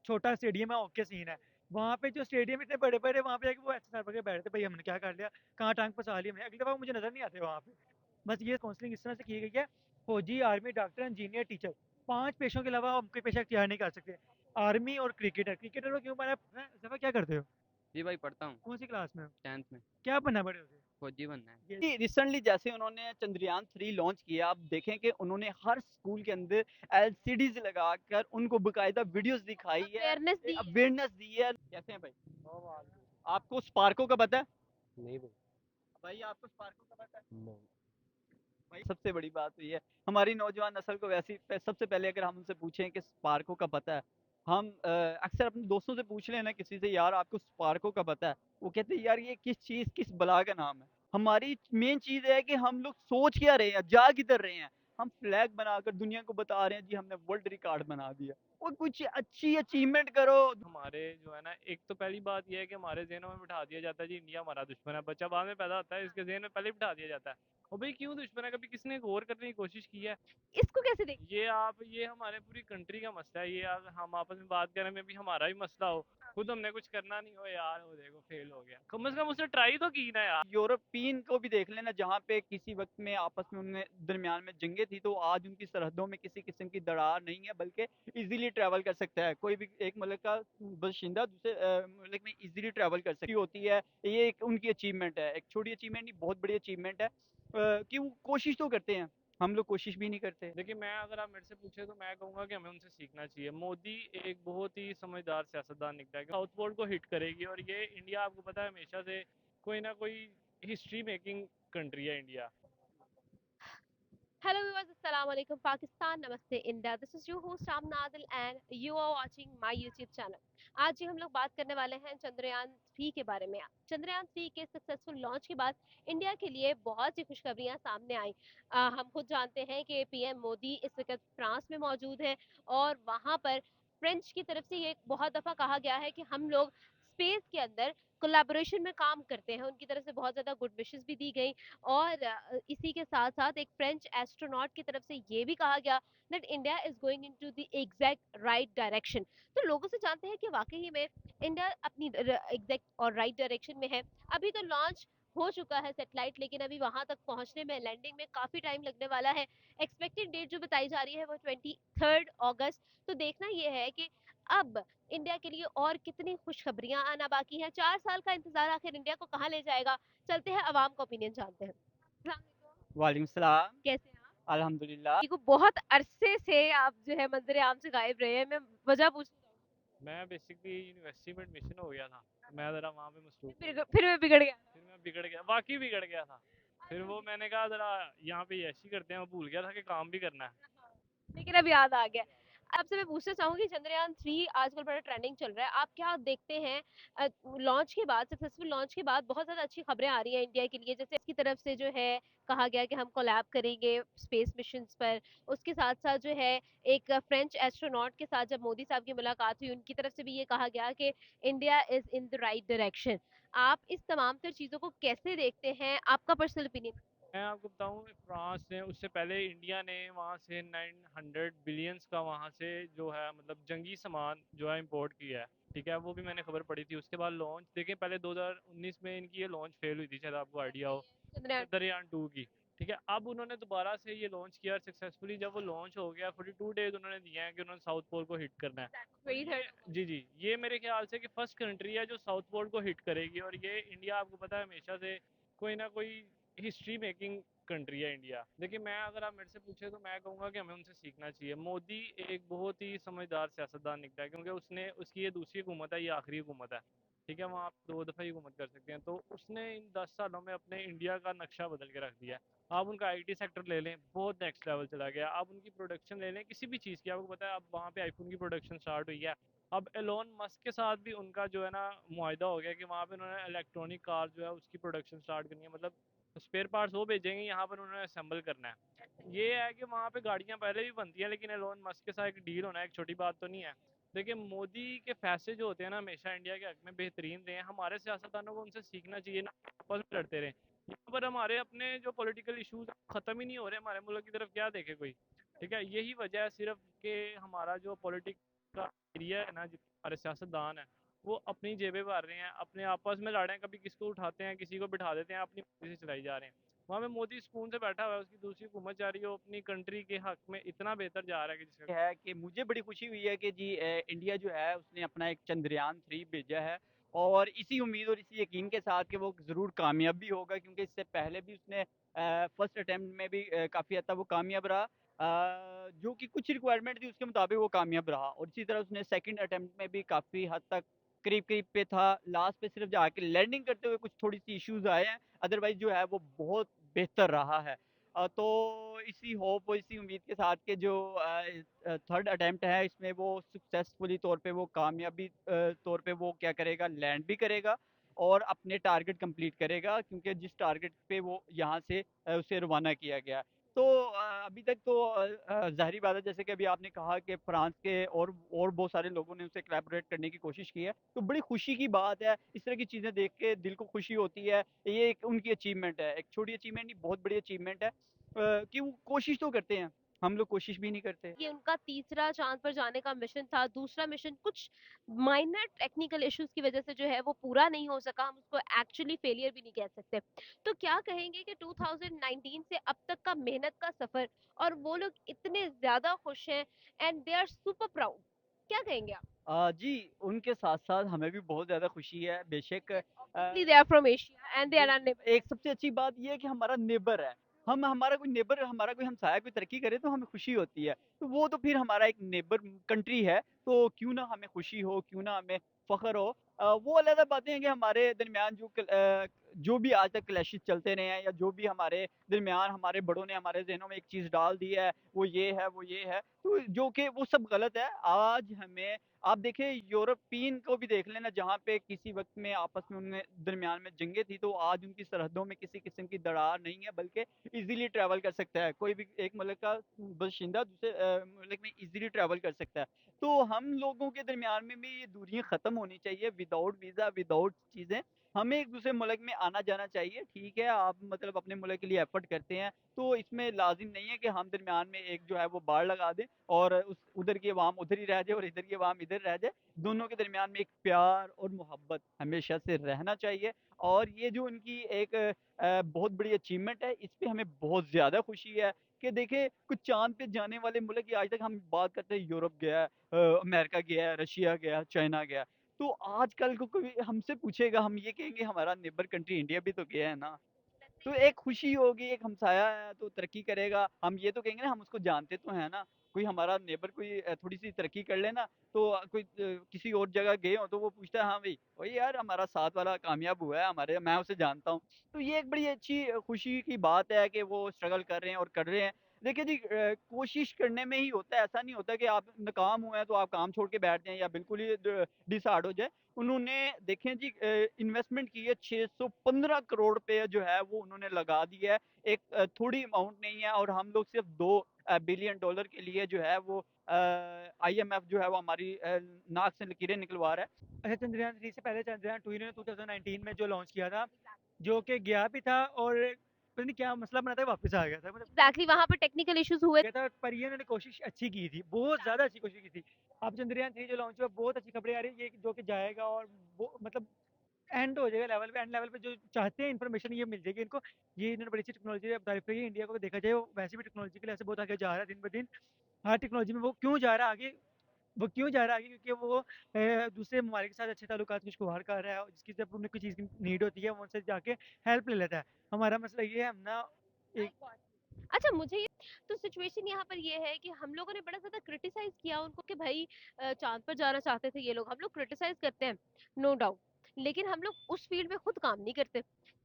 छोटा स्टेडियम है, okay scene है। वहाँ पे जो स्टेडियम इतने बड़े-बड़े, वहाँ पे जाके वो ऐसे सर पकड़ के बैठे थे, भई हमने क्या कर लिया? कहाँ टाँग फँसा ली हमने? अगली दफ़ा वो मुझे नज़र नहीं आते वहाँ पे। बस ये काउंसलिंग इस तरह से की गई है, फौजी, आर्मी, डॉक्टर, इंजीनियर, टीचर, 5 पेशों के अलावा हम कोई पेशा इख्तियार नहीं कर सकते। आर्मी और क्रिकेटर, क्रिकेटर को क्यों बना है? ज़फ़र क्या करते हो? जी भाई पढ़ता हूँ कौन सी क्लास में हो? 10th में। क्या बनना है बड़े होके? फौजी बनना है। ये रिसेंटली जैसे उन्होंने चंद्रयान 3 लॉन्च किया, आप देखें कि उन्होंने हर स्कूल के अंदर एलसीडीज़ लगाकर उनको बाकायदा वीडियोज़ दिखाई है, अवेयरनेस दी है। अवेयरनेस दी है। कैसे हैं भाई? आपको स्पार्को का पता है? नहीं भाई। भाई आपको स्पार्को का पता है? नहीं। भाई सबसे बड़ी बात तो ये है, हमारी नौजवान नस्ल को वैसी सबसे पहले अगर हम उनसे पूछें कि स्पार्को का पता है, हम अक्सर अपने दोस्तों से पूछ लें ना किसी से, यार आपको स्पार्को का पता है? वो कहते हैं यार ये किस चीज़, किस बला का नाम है? हमारी मेन चीज़ है कि हम लोग सोच क्या रहे हैं, जा किधर रहे हैं? हम फ्लैग बनाकर दुनिया को बता रहे हैं जी हमने वर्ल्ड रिकॉर्ड बना दिया। वो कुछ अच्छी अचीवमेंट करो। हमारे जो है ना, एक तो पहली बात ये है कि हमारे ज़हनों में बिठा दिया जाता है जी इंडिया हमारा दुश्मन है। बच्चा बाद में पैदा होता है, इसके ज़हन में पहले ही बिठा दिया जाता है। और भाई क्यों दुश्मन है? कभी किसने गौर करने की कोशिश की है? इसको कैसे देख ये हमारे पूरी कंट्री का मसला है। ये हम आपस में बात करने में भी हमारा भी मसला हो, खुद हमने कुछ करना नहीं हो, यार वो देखो फेल हो गया। कम से कम उसने ट्राई तो की ना यार। यूरोपियन को भी देख लेना, जहाँ पे किसी वक्त में आपस में उनमें दरमियान में जंगे थी, तो आज उनकी सरहदों में किसी किस्म की दरार नहीं है, बल्कि इजीली ट्रैवल कर सकता है कोई भी एक मुल्क का बाशिंदा दूसरे मुल्क में इजीली ट्रैवल कर सकती होती है। ये एक उनकी अचीवमेंट है, एक छोटी अचीवमेंट नहीं, बहुत बड़ी अचीवमेंट है कि वो कोशिश तो करते हैं, हम लोग कोशिश भी नहीं करते। देखिए, मैं अगर आप मेरे से पूछे तो मैं कहूँगा कि हमें उनसे सीखना चाहिए। मोदी एक बहुत ही समझदार सियासतदान निकला है, साउथ पोल को हिट करेगी। और ये इंडिया, आपको पता है, हमेशा से कोई ना कोई हिस्ट्री मेकिंग कंट्री है India. Hello viewers, Assalamualaikum Pakistan, Namaste India. This is your host Amna Adil and you are watching my YouTube channel. आज ही हम लोग बात करने वाले हैं चंद्रयान 3 के बारे में। चंद्रयान 3 के सक्सेसफुल लॉन्च के बाद इंडिया के लिए बहुत सी खुशखबरियां सामने आई। हम खुद जानते हैं कि पीएम मोदी इस वक्त फ्रांस में मौजूद है और वहां पर फ्रेंच की तरफ से ये बहुत दफा कहा गया है कि हम लोग स्पेस के अंदर कोलैबोरेशन में काम करते हैं। उनकी तरफ से बहुत ज्यादा गुड विशेस भी दी गई और इसी के साथ साथ एक फ्रेंच एस्ट्रोनॉट की तरफ से ये भी कहा गया that India is going into the exact right direction. तो लोगों से जानते हैं कि वाकई में इंडिया अपनी एग्जैक्ट और राइट डायरेक्शन में है। अभी तो लॉन्च हो चुका है सैटेलाइट, लेकिन अभी वहां तक पहुंचने में, लैंडिंग में काफी टाइम लगने वाला है। एक्सपेक्टेड डेट जो बताई जा रही है वो 23 अगस्त। तो देखना यह है कि अब इंडिया के लिए और कितनी खुशखबरियां आना बाकी हैं। 4 साल का इंतजार आखिर इंडिया को कहाँ ले जाएगा? चलते हैं अवाम का ओपिनियन जानते हैं। अस्सलाम वालेकुम, वालेकुम सलाम। कैसे हैं आप? अल्हम्दुलिल्लाह। देखो बहुत अरसे से आप जो है मंजर आम से गायब रहे हैं। मैं वजह पूछना मैं बेसिकली यूनिवर्सिटी में एडमिशन हो गया था, मैं ज़रा वहाँ पे मसरूफ चाहूंगी, हो गया। फिर मैं बिगड़ गया था। फिर मैं बिगड़ गया, वाकई बिगड़ गया था। फिर वो मैंने कहा ज़रा यहाँ पे ऐसी करते हैं, मैं भूल गया था कि काम भी करना है। लेकिन अब याद आ गया। आपसे मैं पूछना चाहूंगी, चंद्रयान 3 आजकल बड़ा ट्रेंडिंग चल रहा है, आप क्या देखते हैं? लॉन्च के बाद, सक्सेसफुल लॉन्च के बाद बहुत ज्यादा अच्छी खबरें आ रही हैं इंडिया के लिए, जैसे इसकी तरफ से जो है कहा गया कि हम कोलैब करेंगे स्पेस मिशंस पर। उसके साथ साथ जो है एक फ्रेंच एस्ट्रोनॉट के साथ जब मोदी साहब की मुलाकात हुई, उनकी तरफ से भी ये कहा गया कि India is in the right direction. आप इस तमाम तर चीजों को कैसे देखते हैं? आपका पर्सनल ओपिनियन। मैं आपको बताऊं, फ्रांस ने, उससे पहले इंडिया ने वहाँ से 900 बिलियंस का वहाँ से जो है मतलब जंगी सामान जो है इंपोर्ट किया है। ठीक है, वो भी मैंने खबर पड़ी थी। उसके बाद लॉन्च देखें, पहले 2019 में इनकी ये लॉन्च फेल हुई थी, शायद आपको आइडिया हो, चंद्रयान चंद्रयान 2 की। ठीक है, अब उन्होंने दोबारा से ये लॉन्च किया सक्सेसफुली। जब वो लॉन्च हो गया, 42 डेज उन्होंने दिए हैं कि उन्होंने साउथ पोल को हिट करना है। और ये, 23 जी जी, ये मेरे ख्याल से कि फर्स्ट कंट्री है जो साउथ पोल को हिट करेगी। और ये इंडिया, आपको पता है, हमेशा से कोई ना कोई हिस्ट्री मेकिंग कंट्री है इंडिया। देखिए, मैं अगर आप मेरे से पूछे तो मैं कहूँगा कि हमें उनसे सीखना चाहिए। मोदी एक बहुत ही समझदार सियासतदान निकला है, क्योंकि उसने, उसकी ये दूसरी हुकूमत है, ये आखिरी हुकूमत है। ठीक है, वहाँ आप 2 दफ़ा ही हुकूमत कर सकते हैं। तो उसने इन 10 सालों में अपने इंडिया का नक्शा बदल के रख दिया है। आप उनका आईटी सेक्टर ले लें, बहुत नेक्स्ट लेवल चला गया। आप उनकी प्रोडक्शन ले लें किसी भी चीज़ की, आपको पता है अब वहाँ पे आईफोन की प्रोडक्शन स्टार्ट हुई है। अब एलोन मस्क के साथ भी उनका जो है ना मुआहिदा हो गया कि वहाँ पे उन्होंने इलेक्ट्रॉनिक कार जो है उसकी प्रोडक्शन स्टार्ट करनी है। मतलब स्पेयर पार्ट्स वो भेजेंगे, यहाँ पर उन्होंने असेंबल करना है। ये है कि वहाँ पे गाड़ियाँ पहले भी बनती हैं, लेकिन एलोन मस्क के साथ एक डील होना एक छोटी बात तो नहीं है। देखिए, मोदी के फैसले जो होते हैं ना, हमेशा इंडिया के हक में बेहतरीन रहे हैं। हमारे सियासतदानों को उनसे सीखना चाहिए ना, आपस में लड़ते रहे। यहाँ पर हमारे अपने जो पॉलिटिकल इशूज ख़त्म ही नहीं हो रहे, हमारे मुल्क की तरफ क्या देखे कोई। ठीक है, यही वजह है सिर्फ कि हमारा जो पॉलिटिक्स का एरिया है ना, जितने हमारे सियासतदान हैं वो अपनी जेबें भर रहे हैं, अपने आपस में लड़ रहे हैं, कभी किसको उठाते हैं, किसी को बिठा देते हैं, अपनी मर्जी से चलाई जा रहे हैं। वहाँ पे मोदी सुकून से बैठा हुआ है, उसकी दूसरी हुकूमत जा रही है, वो अपनी कंट्री के हक में इतना बेहतर जा रहा है कि जिसका है कि मुझे बड़ी खुशी हुई है कि जी इंडिया जो है उसने अपना एक चंद्रयान 3 भेजा है, और इसी उम्मीद और इसी यकीन के साथ कि वो ज़रूर कामयाब भी होगा, क्योंकि इससे पहले भी उसने फर्स्ट अटेम्प्ट में भी काफ़ी हद तक वो कामयाब रहा, जो कि कुछ रिक्वायरमेंट थी उसके मुताबिक वो कामयाब रहा, और इसी तरह उसने सेकंड अटेम्प्ट में भी काफ़ी हद तक करीब करीब पे था, लास्ट पे सिर्फ जाके लैंडिंग करते हुए कुछ थोड़ी सी इश्यूज आए हैं, अदरवाइज जो है वो बहुत बेहतर रहा है। तो इसी होप और इसी उम्मीद के साथ के जो थर्ड अटेम्प्ट है इसमें वो सक्सेसफुली तौर पे वो कामयाबी तौर पे वो क्या करेगा, लैंड भी करेगा और अपने टारगेट कंप्लीट करेगा, क्योंकि जिस टारगेट पे वो यहाँ से उसे रवाना किया गया। तो अभी तक तो ज़ाहिरी बात है, जैसे कि अभी आपने कहा कि फ्रांस के और बहुत सारे लोगों ने उसे कोलैबोरेट करने की कोशिश की है, तो बड़ी खुशी की बात है, इस तरह की चीज़ें देख के दिल को खुशी होती है। ये एक उनकी अचीवमेंट है, एक छोटी अचीवमेंट नहीं, बहुत बड़ी अचीवमेंट है कि वो कोशिश तो करते हैं, हम लोग कोशिश भी नहीं करते। ये उनका तीसरा चांद पर जाने का मिशन था। दूसरा मिशन कुछ माइनर टेक्निकल इश्यूज की वजह से जो है वो पूरा नहीं हो सका, हम उसको एक्चुअली फेलियर भी नहीं कह सकते। तो क्या कहेंगे कि 2019 से अब तक का मेहनत का सफर, और वो लोग इतने ज्यादा खुश हैं and they are super proud, क्या कहेंगे आप? जी, उनके साथ-साथ हमें भी बहुत ज़्यादा खुशी है, बेशक Obviously they are from Asia and they are bill our neighbor. एक सबसे अच्छी बात ये है कि हमारा नेबर है। हम हमारा कोई नेबर, हमारा कोई हमसाया कोई तरक्की करे तो हमें खुशी होती है। तो वो तो फिर हमारा एक नेबर कंट्री है, तो क्यों ना हमें खुशी हो, क्यों ना हमें फ़ख्र हो। वो अलग-अलग बातें हैं कि हमारे दरमियान जो भी आज तक क्लैशेज़ चलते रहे हैं, या जो भी हमारे दरमियान हमारे बड़ों ने हमारे ज़हनों में एक चीज़ डाल दी है, वो ये है, वो ये है, तो जो कि वो सब गलत है। आज हमें आप देखें, यूरोपियन को भी देख लेना, जहाँ पे किसी वक़्त में आपस में उनमें दरमियान में जंगें थी, तो आज उनकी सरहदों में किसी किस्म की दरार नहीं है, बल्कि ईज़िली ट्रैवल कर सकता है। कोई भी एक मुल्क का बाशिंदा दूसरे मुल्क में ईज़िली ट्रैवल कर सकता है। तो हम लोगों के दरमियान में भी ये दूरियाँ ख़त्म होनी चाहिए, विदाउट वीज़ा, विदाउट चीज़ें। हमें एक-दूसरे मुल्क में आना-जाना चाहिए, ठीक है, आप मतलब अपने मुल्क के लिए एफ़र्ट करते हैं, तो इसमें लाज़िम नहीं है कि हम दरमियान में एक जो है वो बाड़ लगा दें, और उस उधर की अवाम उधर ही रह जाए और इधर की अवाम इधर रह जाए। दोनों के दरमियान में एक प्यार और मोहब्बत हमेशा से रहना चाहिए, और ये जो उनकी एक बहुत बड़ी अचीवमेंट है, इस पे हमें बहुत ज़्यादा खुशी है कि देखिए, कुछ चाँद पे जाने वाले मुल्क की आज तक हम बात करते हैं, यूरोप गया है, अमेरिका गया है, रशिया गया है, चाइना गया है। तो आजकल को कोई हमसे पूछेगा, हम ये कहेंगे हमारा नेबर कंट्री इंडिया भी तो गया है ना। तो एक खुशी होगी, एक हमसाया है तो तरक्की करेगा, हम ये तो कहेंगे ना, हम उसको जानते तो हैं ना, कोई हमारा नेबर कोई थोड़ी-सी तरक्की कर ले ना, तो कोई किसी और जगह गए हों तो वो पूछता है, हाँ भई, वही यार हमारा साथ वाला कामयाब हुआ है, हमारे मैं उसे जानता हूँ। तो ये एक बड़ी अच्छी खुशी की बात है कि वो स्ट्रगल कर रहे हैं और कर रहे हैं। देखिए जी, कोशिश करने में ही होता है, ऐसा नहीं होता कि आप नाकाम हुए हैं तो आप काम छोड़ के बैठ जाएँ या बिल्कुल ही डिसहार्ड हो जाएँ। उन्होंने देखें जी, इन्वेस्टमेंट की है, 615 करोड़ रुपए जो है वो उन्होंने लगा दिया है। एक थोड़ी अमाउंट नहीं है, और हम लोग सिर्फ 2 बिलियन डॉलर के लिए जो है वो आईएमएफ जो है वो हमारी नाक से लकीरें निकलवा रहा है। अच्छा, चंद्रयान 3 से पहले चंद्रयान 2 इन्होंने 2019 में जो लॉन्च किया था, जो कि गया भी था और पता नहीं क्या मसला बना था, वापस आ गया था। मतलब एग्जैक्टली, वहां पर टेक्निकल इश्यूज हुए। गया था, पर ये इन्होंने कोशिश अच्छी की थी, बहुत ज़्यादा अच्छी कोशिश की थी। अब चंद्रयान 3 जो लॉन्च हुआ, बहुत अच्छी खबरें आ रही है, ये जो कि जाएगा और वो मतलब एंड हो जाएगा लेवल पे, एंड लेवल पे जो चाहते हैं इन्फॉर्मेशन ये मिल जाएगी इनको। ये इन्होंने बड़ी अच्छी टेक्नोलॉजी तारीफ करी है। इंडिया को देखा जाए, वो वैसे भी टेक्नोलॉजी के लिए ऐसे बहुत आगे जा रहा है दिन ब दिन। हर टेक्नोलॉजी में वो क्यों जा रहा है आगे, वो क्यों जा रहा है आगे, क्योंकि वो दूसरे ममालिक के साथ अच्छे ताल्लुकात खुशगवार कर रहा है, और जिसकी जब उन्हें कोई चीज़ की नीड होती है वो उनसे जाके हेल्प ले लेता है। हमारा मसला ये है, हम ना एक अच्छा, मुझे ये तो सिचुएशन यहाँ पर ये है कि हम लोगों ने बड़ा ज़्यादा क्रिटिसाइज़ किया उनको कि भाई चाँद पर जाना चाहते थे ये लोग। हम लोग क्रिटिसाइज़ करते हैं, नो डाउट। लेकिन हम लोग उस फील्ड में खुद काम नहीं करते।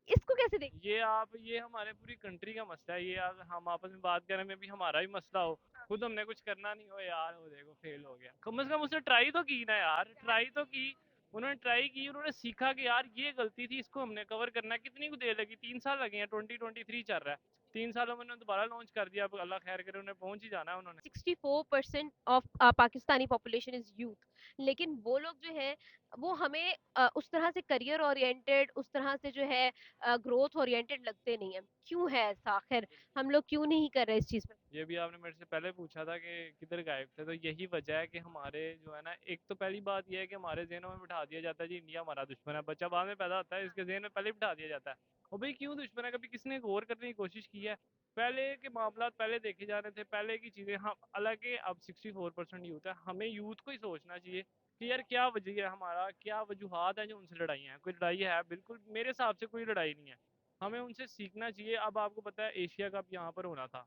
इसको कैसे देखें? ये हमारे पूरी कंट्री का मसला है, ये अगर हम आपस में बात करने में भी हमारा भी मसला हो, खुद हमने कुछ करना नहीं हो यार, वो देखो फेल हो गया। कम से कम उसने ट्राई तो की ना यार, ट्राई तो की। उन्होंने ट्राई की, उन्होंने सीखा कि यार ये गलती थी, इसको हमने कवर करना है। कितनी को देर लगी, 3 साल लगे हैं, 2023 चल रहा है। 3 सालों में उन्होंने दोबारा लॉन्च कर दिया, अब अल्लाह खैर करे, उन्हें पहुंच ही जाना है उन्होंने। 64% of Pakistani population is youth. लेकिन वो लोग जो है वो हमें उस तरह से करियर ओरिएंटेड, उस तरह से जो है ग्रोथ ओरिएंटेड लगते नहीं है। क्यों है ऐसा आखिर? हम लोग क्यों नहीं कर रहे इस चीज़ पे? ये भी आपने मेरे से पहले पूछा था कि किधर गायब थे, तो यही वजह है कि हमारे जो है ना, एक तो पहली बात ये है कि हमारे जहनों में बिठा दिया जाता है जी इंडिया हमारा दुश्मन है। बच्चा बाद में पैदा होता है, इसके जहन में पहले ही बिठा दिया जाता है। और भाई क्यों दुश्मन है, कभी किसने गौर करने की कोशिश की है? पहले के मामला पहले देखे जा रहे थे, पहले की चीज़ें हम अलग है। अब 64% यूथ है, हमें यूथ को ही सोचना चाहिए कि यार क्या वजह है, हमारा क्या वजूहात है जो उनसे लड़ाई है। कोई लड़ाई है? बिल्कुल मेरे हिसाब से कोई लड़ाई नहीं है। हमें उनसे सीखना चाहिए। अब आपको पता है एशिया कप यहाँ पर होना था,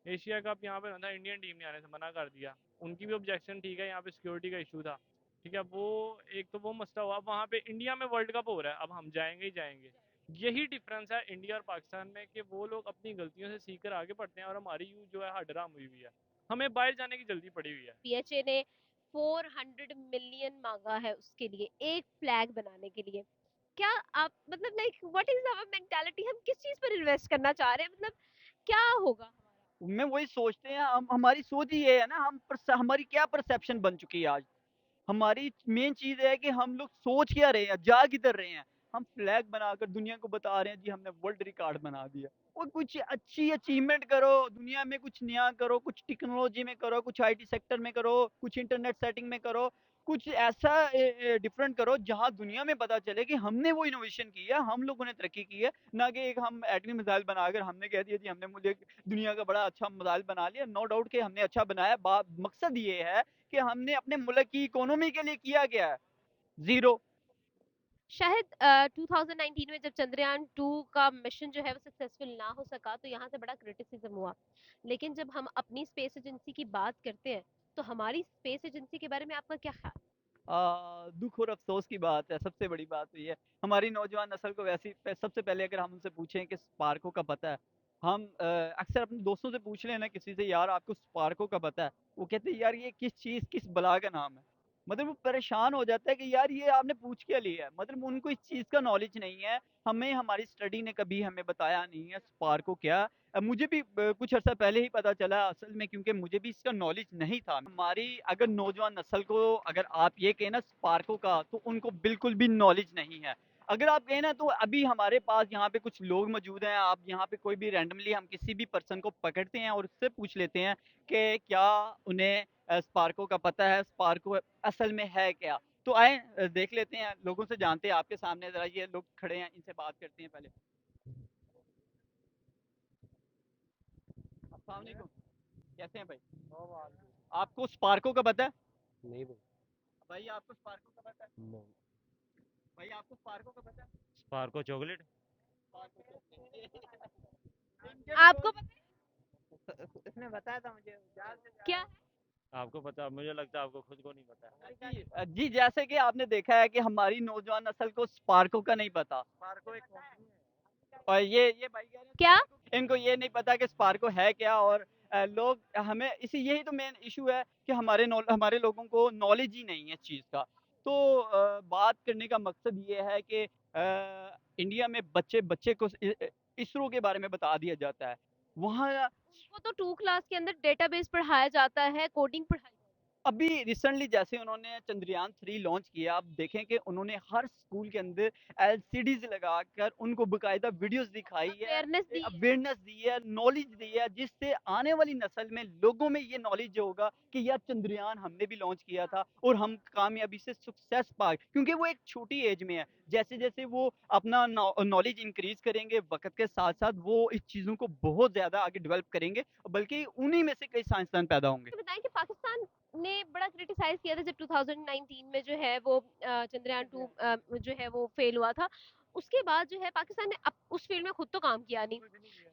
एशिया कप यहाँ पे होना था, इंडियन टीम ने आने से मना कर दिया। उनकी भी ऑब्जेक्शन ठीक है, यहाँ पे सिक्योरिटी का इशू था, ठीक है। वो एक तो वो मसला हुआ। वहाँ पे इंडिया में वर्ल्ड कप हो रहा है, अब हम जाएंगे ही जाएंगे। यही डिफरेंस है इंडिया और पाकिस्तान में कि वो लोग अपनी गलतियों से सीख कर आगे बढ़ते हैं और हमारी यूथ जो है हडराम हुई हुई है, हमें बाहर जाने की जल्दी पड़ी हुई है। पीएचए ने 400 मिलियन मांगा है उसके लिए, एक फ्लैग बनाने के लिए। क्या आप मतलब like what is our mentality, हम किस चीज पर इन्वेस्ट करना चाह रहे हैं, मतलब क्या होगा हमारा? मैं वही सोचते हैं, हम हमारी सोच ही ये है ना, हमारी क्या परसेप्शन बन चुकी है आज। हमारी मेन चीज़ है कि हम लोग सोच क्या रहे हैं, जा किधर रहे हैं। हम फ्लैग बनाकर दुनिया को बता रहे हैं जी हमने वर्ल्ड रिकॉर्ड बना दिया। वो कुछ अच्छी अचीवमेंट करो, दुनिया में कुछ नया करो, कुछ टेक्नोलॉजी में करो, कुछ आईटी सेक्टर में करो, कुछ इंटरनेट सेटिंग में करो, कुछ ऐसा डिफरेंट करो जहां दुनिया में पता चले कि हमने वो इनोवेशन की है, हम लोगों ने तरक्की की है। ना कि एक हम एटमी मिसाइल बनाकर हमने कह दिया जी हमने मुझे दुनिया का बड़ा अच्छा मिसाइल बना लिया। नो डाउट कि हमने अच्छा बनाया, मकसद ये है कि हमने अपने मुल्क की इकोनॉमी के लिए किया गया है जीरो। शायद 2019 में जब चंद्रयान 2 का मिशन जो है वो सक्सेसफुल ना हो सका तो यहाँ से बड़ा क्रिटिसिज्म हुआ। लेकिन जब हम अपनी स्पेस एजेंसी की बात करते हैं तो हमारी स्पेस एजेंसी के बारे में आपका क्या ख्याल? दुख और अफसोस की बात है, सबसे बड़ी बात तो ये है हमारी नौजवान नस्ल को वैसी सबसे पहले अगर हम उनसे पूछें कि स्पार्को का पता है, हम अक्सर अपने दोस्तों से पूछ लें ना किसी से, यार आपको स्पार्को का पता है, वो कहते हैं यार ये किस चीज़ किस बला का नाम है। मतलब वो परेशान हो जाता है कि यार ये आपने पूछ क्या लिया है, मतलब उनको इस चीज़ का नॉलेज नहीं है। हमें हमारी स्टडी ने कभी हमें बताया नहीं है स्पार्को क्या। मुझे भी कुछ अर्सा पहले ही पता चला असल में, क्योंकि मुझे भी इसका नॉलेज नहीं था। हमारी अगर नौजवान नस्ल को अगर आप ये कहें ना स्पार्को का, तो उनको बिल्कुल भी नॉलेज नहीं है। अगर आप कहें ना तो अभी हमारे पास यहाँ पे कुछ लोग मौजूद हैं, आप यहाँ पे कोई भी रैंडमली हम किसी भी पर्सन को पकड़ते हैं और उससे पूछ लेते हैं कि क्या उन्हें स्पार्को का पता है, स्पार्को असल में है क्या। तो आए देख लेते हैं, लोगों से जानते हैं। आपके सामने जरा ये लोग खड़े हैं, इनसे बात करते हैं पहले। अस्सलाम वालेकुम, कैसे हैं भाई? आपको स्पार्को का पता है? नहीं भाई। भाई आपको स्पार्को का पता है? नहीं। भाई आपको स्पार्को का पता है? Sparco chocolate. स्पार्को इनके भी आपको बहुत उसने बताया था मुझे ज्यादा से क्या? आपको पता, मुझे लगता है आपको खुद को नहीं पता। जी जैसे कि आपने देखा है कि हमारी नौजवान नस्ल को स्पार्को का नहीं पता। स्पार्को एक कंपनी है। और ये भाई कह रहे हैं क्या? स्पार्को, इनको ये नहीं पता कि स्पार्को है क्या। और लोग हमें इसी यही तो मेन इशू है कि हमारे लोगों को नॉलेज ही नहीं है इस चीज़ का। तो बात करने का मकसद ये है कि इंडिया में बच्चे बच्चे को इसरो के बारे में बता दिया जाता है। वहाँ उनको तो 2 क्लास के अंदर डेटाबेस पढ़ाया जाता है, कोडिंग पढ़ाई जाती अभी रिसेंटली जैसे उन्होंने चंद्रयान 3 लॉन्च किया, आप देखें कि उन्होंने हर स्कूल के अंदर एलसीडीज लगाकर उनको बकायदा वीडियोस दिखाई है, है, अवेयरनेस दी है। अवेयरनेस दी है, नॉलेज दी है, जिससे आने वाली नस्ल में लोगों में ये नॉलेज होगा कि यार चंद्रयान हमने भी लॉन्च किया था और हम कामयाबी से सक्सेस पाए। क्योंकि वो एक छोटी एज में है, जैसे जैसे वो अपना नॉलेज इंक्रीज करेंगे वक्त के साथ साथ, वो इस चीज़ों को बहुत ज़्यादा आगे डेवलप करेंगे, बल्कि उन्हीं में से कई साइंसदान पैदा होंगे। मुझे बताएं कि पाकिस्तान ने बड़ा क्रिटिसाइज किया था जब 2019 में जो है वो चंद्रयान 2 जो है वो फेल हुआ था। उसके बाद जो है पाकिस्तान ने उस फील्ड में खुद तो काम किया नहीं,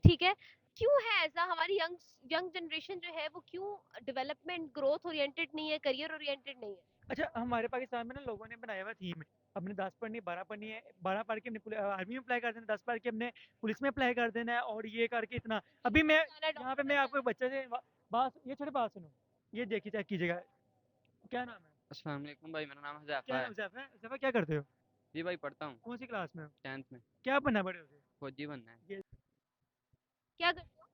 ठीक है। क्यों है ऐसा? हमारी यंग यंग जनरेशन जो है वो क्यों डेवलपमेंट ग्रोथ ओरिएंटेड नहीं है, करियर ओरिएंटेड नहीं है? अच्छा, हमारे पाकिस्तान में ना लोगों ने बनाया हुआ थीम है, हमने 10 पढ़नी 12 पढ़नी है, 12 पढ़ के हमने आर्मी में अप्लाई कर देना, 10 पढ़ के हमने पुलिस में अप्लाई कर देना है, और ये करके इतना। अभी मैं जाना है, यहाँ पे डॉक्टर मैं बनना आपको एक बच्चे से बात, ये छोटे बात सुनो, ये देखिए चेक कीजिएगा, क्या नाम है? अस्सलाम वालेकुम भाई, मेरा नाम क्या हज़ैफ़ा नाम है। है? ज़ैफर है? ज़ैफर क्या करते हो? जी भाई पढ़ता हूँ, कौन सी क्लास में हो? 10th में। क्या बनना बड़े होके? फौजी बनना है। ये क्या करते हो?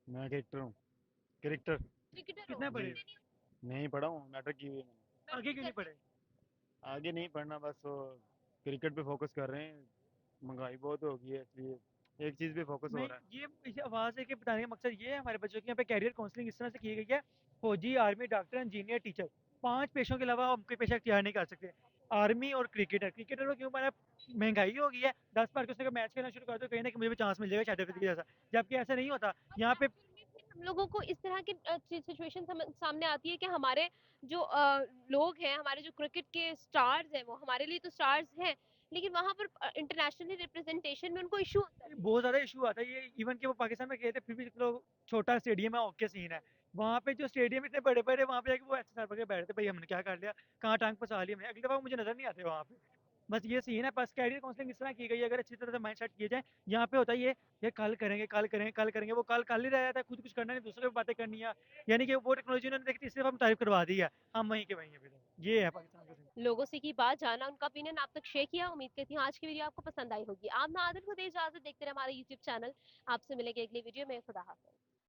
मैं क्रिकेटर हूँ। क्रिकेटर। क्रिकेटर हो? कितना जी। पढ़े? नहीं पढ़ा हूँ, मैट्रिक की हुई है मैंने। आगे क्यों नहीं पढ़े? आगे नहीं पढ़ना, बस वो क्रिकेट पे फोकस कर रहे हैं। महंगाई बहुत हो गई है इसलिए एक चीज़ पे फोकस हो नहीं, रहा है। ये आवाज़ है कि बताने का मकसद ये है हमारे बच्चों की यहाँ पे कैरियर काउंसलिंग इस तरह से की गई है, फौजी, आर्मी, डॉक्टर, इंजीनियर, टीचर। 5 पेशों के अलावा हम कोई पेशा इख्तियार नहीं कर सकते। आर्मी और क्रिकेटर, क्रिकेटर को क्यों माना महँगाई हो गई है, 10 बार के उसने मैच खेलना शुरू कर दो, कहीं न कहीं मुझे भी चांस मिल जाएगा शाहिद अफरीदी जैसा। जबकि ऐसा नहीं होता, यहाँ पे हम लोगों को इस तरह की सिचुएशन सामने आती है कि हमारे जो लोग हैं, हमारे जो क्रिकेट के स्टार्स हैं, वो हमारे लिए तो स्टार्स हैं, लेकिन वहाँ पर इंटरनेशनली रिप्रेजेंटेशन में उनको इशू होता है। बहुत ज़्यादा इशू आता है ये, इवन कि वो पाकिस्तान में गए थे फिर भी चलो छोटा स्टेडियम है, ओके सीन है। वहाँ पे जो स्टेडियम इतने बड़े-बड़े, वहाँ पे जाके वो ऐसे सर पकड़ के बैठे थे, भाई हमने क्या कर लिया, कहाँ टांग फँसा ली हमने, अगली दफ़ा वो मुझे नज़र नहीं आते वहाँ पे। बस ये सीन है, बस कैरियर काउंसलिंग इस तरह की गई है, अगर अच्छी तरह से माइंड सेट किए जाए, यहाँ पे होता है ये कल करेंगे, कल करेंगे, कल करेंगे, वो कल ही रह जाता है, खुद कुछ करना नहीं, दूसरों की बातें करनी है। यानी कि वो टेक्नोलॉजी उन्होंने देखी, तीसरी दफ़ा हम तारीफ़ करवा दी है, हम वहीं के वहीं हैं फिर। ये है पाकिस्तान का सीन। लोगों से की बात जाना, उनका ओपिनियन आप तक शेयर किया। उम्मीद करती हूँ आज की वीडियो आपको पसंद आई होगी। आप ना आदत को दे इजाजत, देखते रहे हमारा यूट्यूब चैनल। आपसे मिलेंगे अगली वीडियो में। खुदा हाफिज।